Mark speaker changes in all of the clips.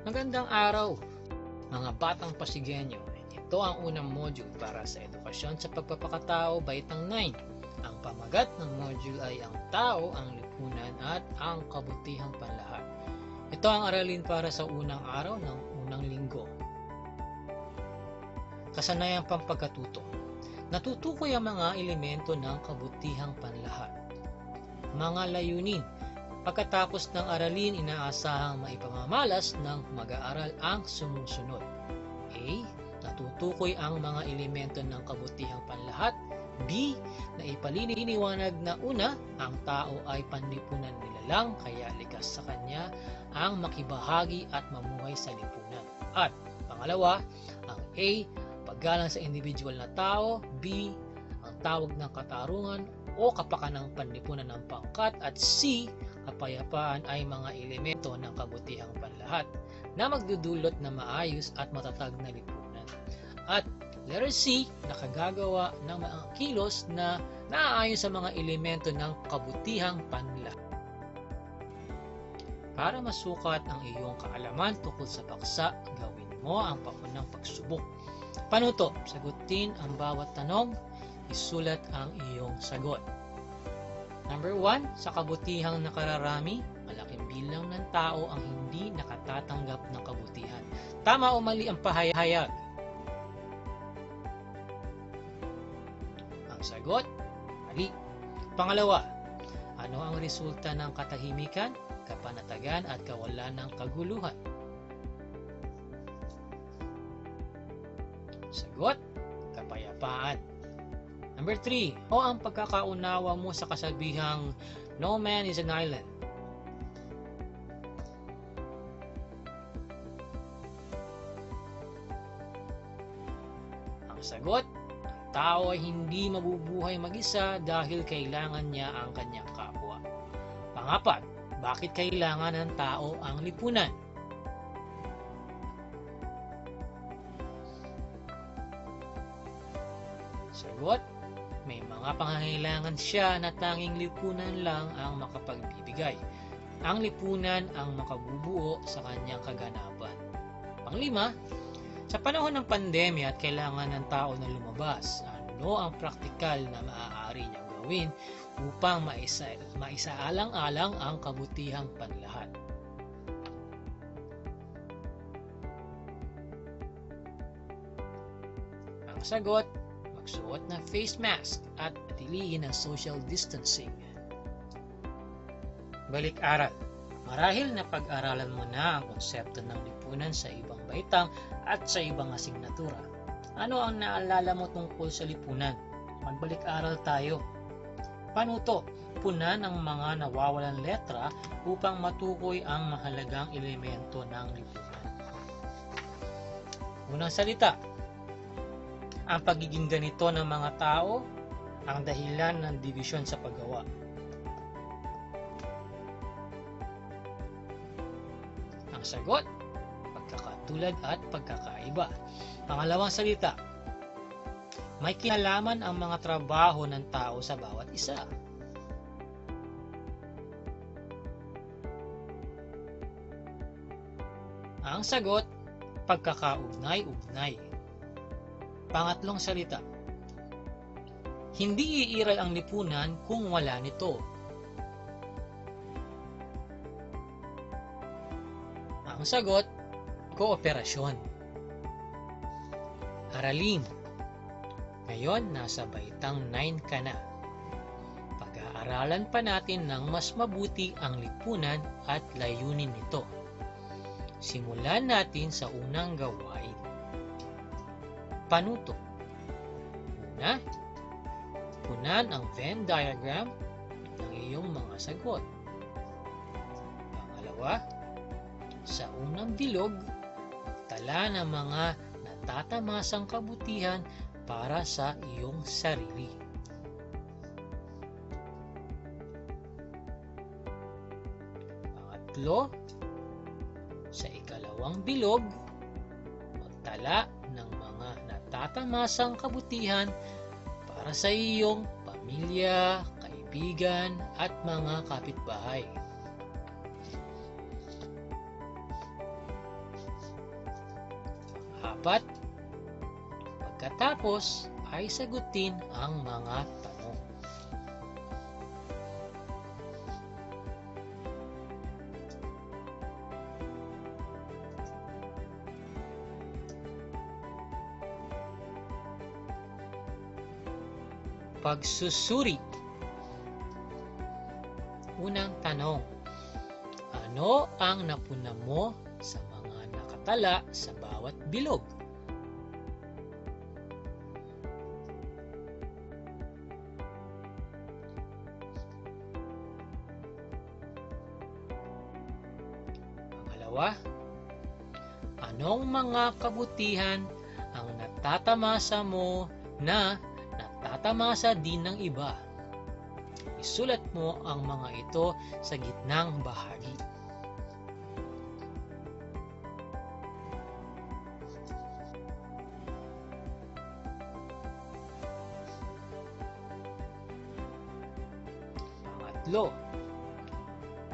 Speaker 1: Magandang araw, mga batang Pasigenyo. Ito ang unang module para sa edukasyon sa pagpapakatao, baitang 9. Ang pamagat ng module ay ang tao, ang lipunan at ang kabutihang panlahat. Ito ang aralin para sa unang araw ng unang linggo. Kasanayang pampagkatuto. Natutukoy ang mga elemento ng kabutihang panlahat. Mga layunin. Pagkatapos ng aralin, inaasahang maipamamalas ng mag-aaral ang sumusunod. A. Natutukoy ang mga elemento ng kabutihang panlahat. B. Naipaliniwanag na una, ang tao ay panlipunan nilalang, kaya likas sa kanya ang makibahagi at mamuhay sa lipunan. At pangalawa, ang A. Paggalang sa individual na tao. B. Ang tawag ng katarungan o kapakanang panlipunan ng pangkat. At C. Kapayapaan ay mga elemento ng kabutihang panlahat na magdudulot na maayos at matatag na lipunan. At letter C, nakagagawa ng mga kilos na naaayon sa mga elemento ng kabutihang panlahat. Para masukat ang iyong kaalaman tungkol sa paksa, gawin mo ang paunang pagsubok. Panuto, sagutin ang bawat tanong, isulat ang iyong sagot. Number 1, sa kabutihang nakararami, malaking bilang ng tao ang hindi nakatatanggap ng kabutihan. Tama o mali ang pahayag? Ang sagot, mali. Pangalawa, ano ang resulta ng katahimikan, kapanatagan at kawalan ng kaguluhan? Sagot, kapayapaan. Number 3, o ang pagkakaunawa mo sa kasabihang no man is an island? Ang sagot, ang tao ay hindi mabubuhay mag-isa dahil kailangan niya ang kanyang kapwa. Pangapat, bakit kailangan ng tao ang lipunan? Sagot, may mga pangangailangan siya na tanging lipunan lang ang makapagbibigay. Ang lipunan ang makabubuo sa kanyang kaganapan. Panglima, sa panahon ng pandemya at kailangan ng tao na lumabas, ano ang praktikal na maaari niyang gawin upang maisaalang-alang ang kabutihang panlahat? Ang sagot, magsuot ng face mask at atilihin ang social distancing. Balik-aral. Marahil na pag-aralan mo na ang konsepto ng lipunan sa ibang baitang at sa ibang asignatura. Ano ang naalala mo tungkol sa lipunan? Magbalik-aral tayo. Panuto, punan ang mga nawawalan letra upang matukoy ang mahalagang elemento ng lipunan. Unang salita, ang pagiging ganito ng mga tao ang dahilan ng dibisyon sa paggawa. Ang sagot, pagkakatulad at pagkakaiba. Pangalawang salita, may kinalaman ang mga trabaho ng tao sa bawat isa. Ang sagot, pagkakaugnay-ugnay. Pangatlong salita, hindi iiral ang lipunan kung wala nito. Ang sagot, kooperasyon. Aralin. Ngayon, nasa baitang 9 ka na. Pag-aaralan pa natin ng mas mabuti ang lipunan at layunin nito. Simulan natin sa unang gawain. Panuto. Una, punan ang Venn diagram ng iyong mga sagot. Pangalawa, sa unang bilog, tala ng mga natatamasang kabutihan para sa iyong sarili. Pangatlo, sa ikalawang bilog, magtala ng mga natatamasang kabutihan para sa iyong pamilya, kaibigan at mga kapitbahay. Dapat pagkatapos ay sagutin ang mga tanong. Pagsusuri. Unang tanong, ano ang napuna mo sa mga nakatala sa bawat bilog? Pangalawa, anong mga kabutihan ang natatamasa mo na natatamasa din ng iba? Isulat mo ang mga ito sa gitnang bahagi. Pangatlo,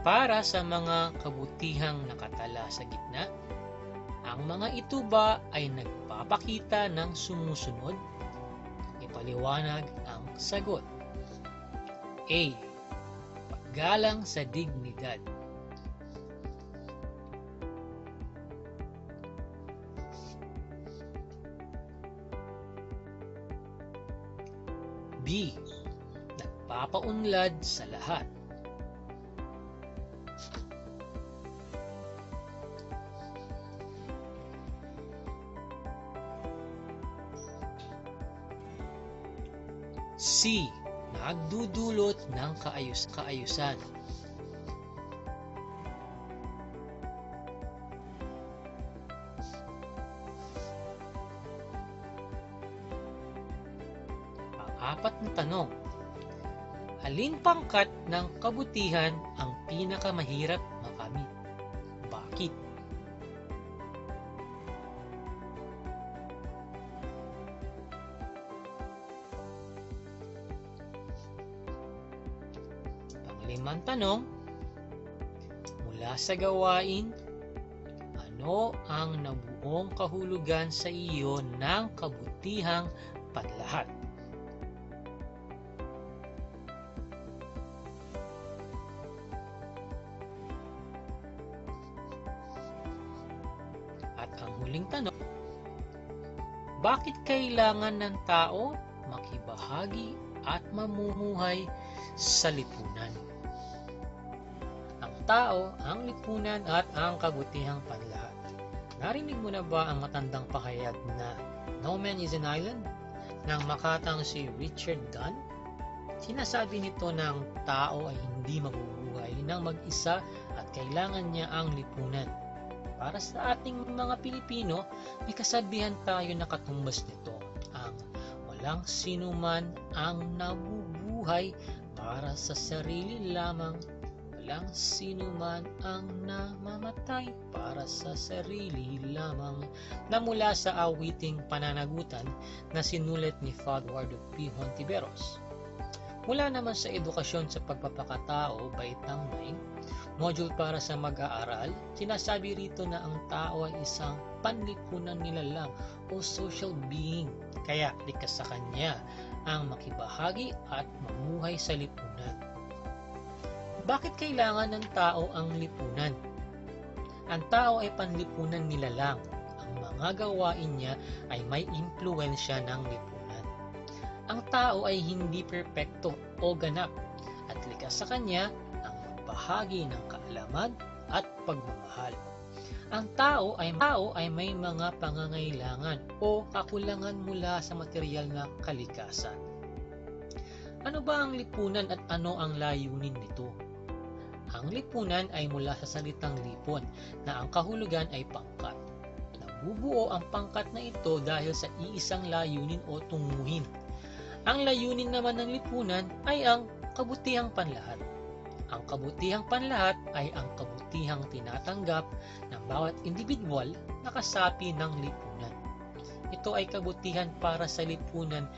Speaker 1: para sa mga kabutihang nakatala sa gitna, ang mga ito ba ay nagpapakita ng sumusunod? Ipaliwanag ang sagot. A. Paggalang sa dignidad. B. Nagpapaunlad sa lahat. C. Nagdudulot ng kaayusan. Pang-apat na tanong, alin pangkat ng kabutihan ang pinakamahirap makamit? Bakit? Pang-limang tanong, mula sa gawain, ano ang nabuong kahulugan sa iyo ng kabutihang panlahat? At ang huling tanong, bakit kailangan ng tao makibahagi at mamumuhay sa lipunan? Ang tao, ang lipunan at ang kabutihang panlahat. Narinig mo na ba ang matandang pahayag na "No man is an island" ng makatang si Richard Donne? Sinasabi nito na ang tao ay hindi mabubuhay ng mag-isa at kailangan niya ang lipunan. Para sa ating mga Pilipino, may kasabihan tayo na katumbas nito, ang walang sinuman ang nabubuhay para sa sarili lamang, walang sinuman ang namamatay para sa sarili lamang, na mula sa awiting Pananagutan na sinulat ni Father Eduardo P. Hontiveros. Mula naman sa edukasyon sa pagpapakatao, baitang 9, module para sa mag-aaral, sinasabi rito na ang tao ay isang panlipunan nilalang o social being, kaya likas sa kanya ang makibahagi at mamuhay sa lipunan. Bakit kailangan ng tao ang lipunan? Ang tao ay panlipunan nilalang. Ang mga gawain niya ay may impluwensya ng lipunan. Ang tao ay hindi perpekto o ganap at likas sa kanya ang magbahagi ng kaalaman at pagmamahal. Ang tao ay may mga pangangailangan o kakulangan mula sa material na kalikasan. Ano ba ang lipunan at ano ang layunin nito? Ang lipunan ay mula sa salitang lipon na ang kahulugan ay pangkat. Nabubuo ang pangkat na ito dahil sa iisang layunin o tunguhin. Ang layunin naman ng lipunan ay ang kabutihang panlahat. Ang kabutihang panlahat ay ang kabutihang tinatanggap ng bawat individual na kasapi ng lipunan. Ito ay kabutihan para sa lipunan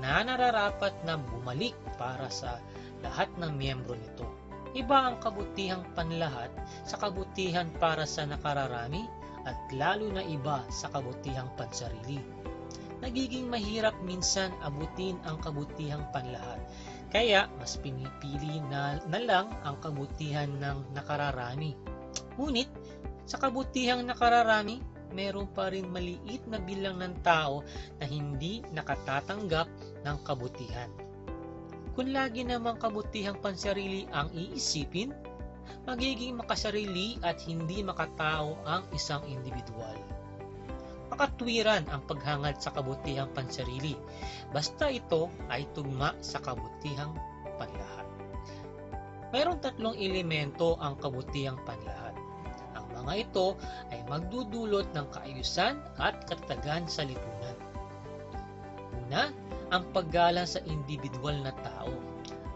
Speaker 1: na nararapat na bumalik para sa lahat ng miyembro nito. Iba ang kabutihang panlahat sa kabutihan para sa nakararami at lalo na iba sa kabutihang pansarili. Nagiging mahirap minsan abutin ang kabutihang panlahat, kaya mas pinipili na lang ang kabutihan ng nakararami. Ngunit sa kabutihang nakararami, meron pa rin maliit na bilang ng tao na hindi nakatatanggap ng kabutihan. Kung lagi namang kabutihang pansarili ang iisipin, magiging makasarili at hindi makatao ang isang individual. Makatwiran ang paghangad sa kabutihang pansarili, basta ito ay tugma sa kabutihang panlahat. Mayroong 3 elemento ang kabutihang panlahat. Ang mga ito ay magdudulot ng kaayusan at katatagan sa lipunan. Una, ang paggalang sa individual na tao.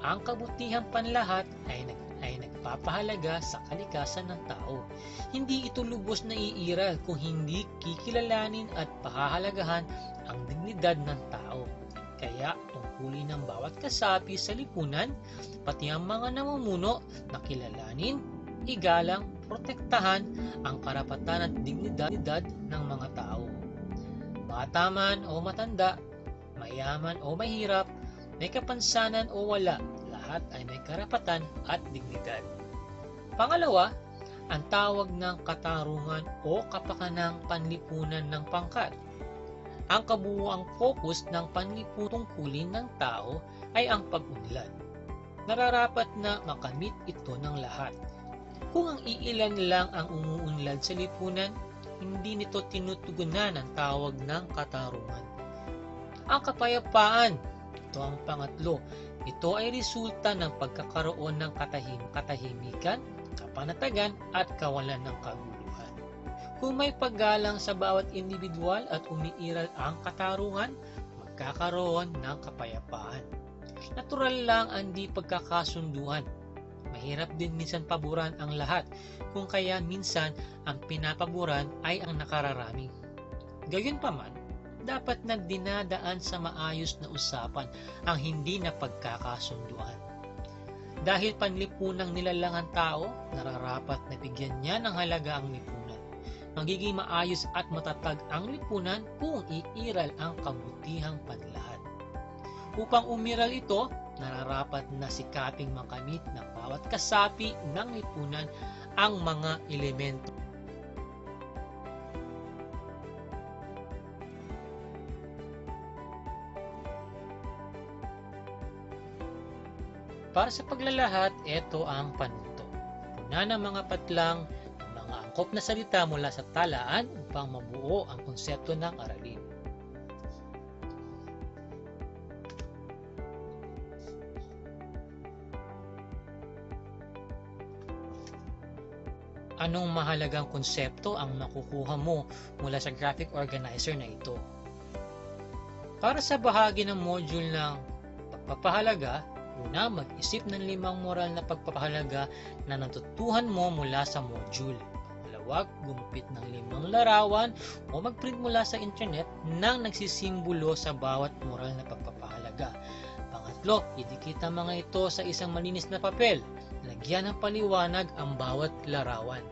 Speaker 1: Ang kabutihang panlahat ay nagpapahalaga sa kalikasan ng tao. Hindi ito lubos na iiral kung hindi kikilalanin at pahahalagahan ang dignidad ng tao. Kaya tungkulin ng bawat kasapi sa lipunan, pati ang mga namumuno na kilalanin, igalang, protektahan ang karapatan at dignidad ng mga tao. Bata man o matanda, mayaman o mahirap, may kapansanan o wala, lahat ay may karapatan at dignidad. Pangalawa, ang tawag ng katarungan o kapakanang panlipunan ng pangkat. Ang kabuuang focus ng panliputungkulin ng tao ay ang pag-unlad. Nararapat na makamit ito ng lahat. Kung ang iilan lang ang umuunlad sa lipunan, hindi nito tinutugunan ang tawag ng katarungan. Ang kapayapaan, ito ang pangatlo. Ito ay resulta ng pagkakaroon ng katahimikan, kapanatagan at kawalan ng kaguluhan. Kung may paggalang sa bawat individual at umiiral ang katarungan, magkakaroon ng kapayapaan. Natural lang ang di pagkakasunduan. Mahirap din minsan paboran ang lahat, kung kaya minsan ang pinapaboran ay ang nakararami. Gayunpaman, dapat nagdinadaan sa maayos na usapan ang hindi na pagkakasunduan. Dahil panlipunang nilalang ang tao, nararapat na bigyan niya ng halaga ang lipunan. Magiging maayos at matatag ang lipunan kung iiral ang kabutihang panlahat. Upang umiral ito, nararapat na sikaping makamit ng bawat kasapi ng lipunan ang mga elemento. Para sa paglalahat, ito ang panuto. Puna ng mga patlang ng mga angkop na salita mula sa talaan upang mabuo ang konsepto ng aralin. Anong mahalagang konsepto ang makukuha mo mula sa graphic organizer na ito? Para sa bahagi ng module ng pagpapahalaga, una, mag-isip ng 5 moral na pagpapahalaga na natutuhan mo mula sa module. Pangalawa, gumupit ng 5 larawan o mag-print mula sa internet ng nagsisimbolo sa bawat moral na pagpapahalaga. Pangatlo, idikit ang mga ito sa isang malinis na papel. Lagyan ng paliwanag ang bawat larawan.